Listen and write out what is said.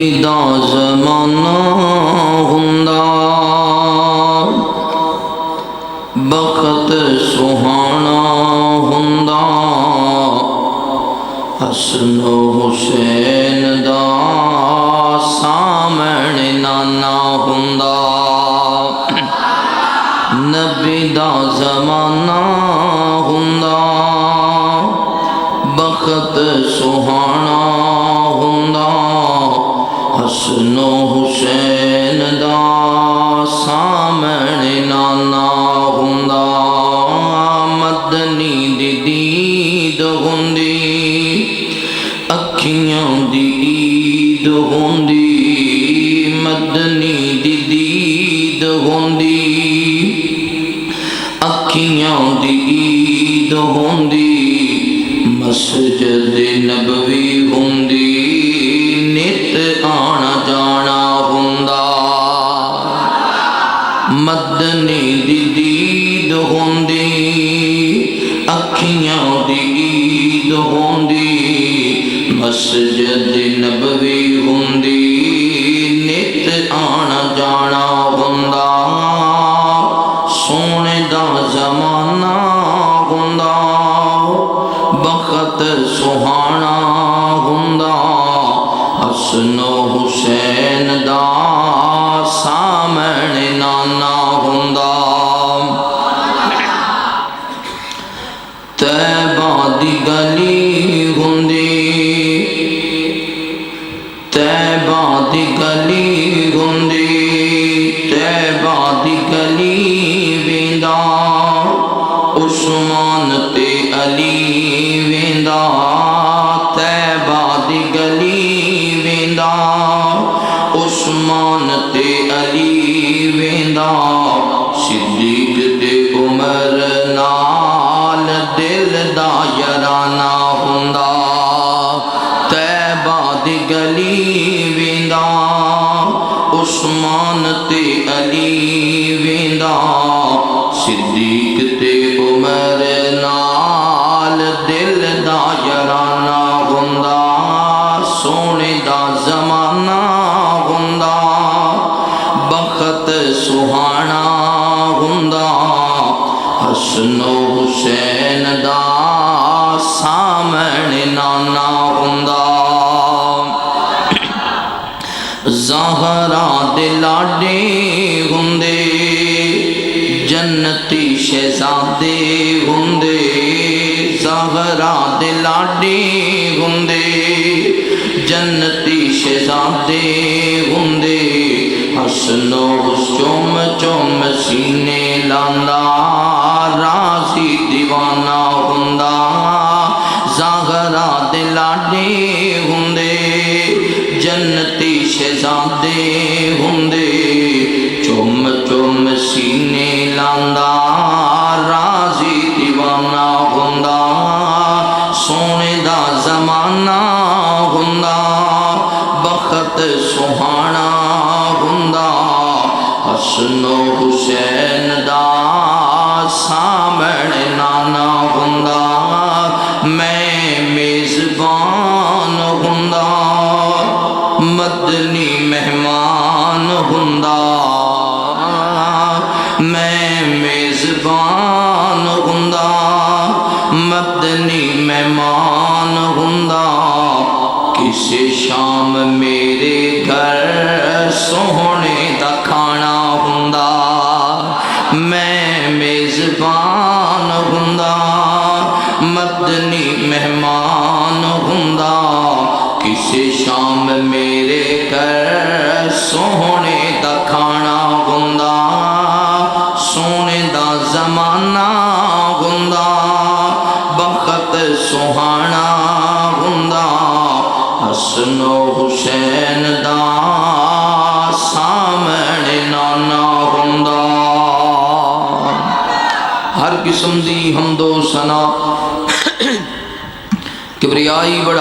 دا زمانہ ہوندا بخت سہانا ہوندا حسن و حسین دا سامنے نانا ہوندا نبی دا زمانہ ہوندا بخت سہانا ہوندا حسن و حسین دا سامنے نانا ہوندا مدنی دی دید ہوندی اکھیاں دی عید ہوندی مدنی دی دید ہوندی اکھیاں دی عید ہوندی مسجد نبوی ہوندی نت آنا جانا ہوندا مدنی دی دید ہوندی اکھیاں دی عید ہوندی مسجد نبوی ہوندی نت آنا جانا ہوندا سونے دا زمانہ ہوندا بخت سہانا ہوندا حسن و حسین دا سامنے نانا ہوندا طیبہ دی گلی ہوندی طیبہ دی گلی ہوندی طیبہ دی گلی ویندا عثمان تے علی ویندا طیبہ دی گلی ویندا عثمان تے علی ویندا صدیق تے عمر نال دل دا یارانہ ہوندا طیبہ دی گلی ویندا عثمان تے علی ویندا صدیق تے عمر نال دل دا یارانہ ہوندا سونے دا زمانہ ہوندا بخت سہانا ہوندا حسن و حسین دا سامنے نانا ہوندا زہرا دے لاڈے ہوندے جنتی شہزادے ہوندے زہرا دے لاڈے ہوندے جنتی شہزادے ہوندے حسن و چوم چوم سینے لاندا راضی دیوانہ ہوندا زہرا دے لاڈے ہوندے جنتی شہزادے ہوندے چوم چوم سینے لاندا راضی دیوانہ ہوندا سونے دا زمانہ ہوندا بخت سہانا ہوندا حسن و حسین دا سامنے نانا ہوندا میں میزبان ہوندا مدنی مہمان ہوندا میں میزبان ہوندا مدنی مہمان ہوندا کسی شام میرے گھر سونے دا کھانا ہوندا میں میزبان ہوندا مدنی مہمان ہوندا کسی شام میرے گھر سونے دا کھانا ہوندا سونے دا زمانہ ہوندا بخت سہانا ہوندا حسن و حسین دا سامنے نانا ہوندا ہر قسم دی حمد و ثنا کبریائی بڑا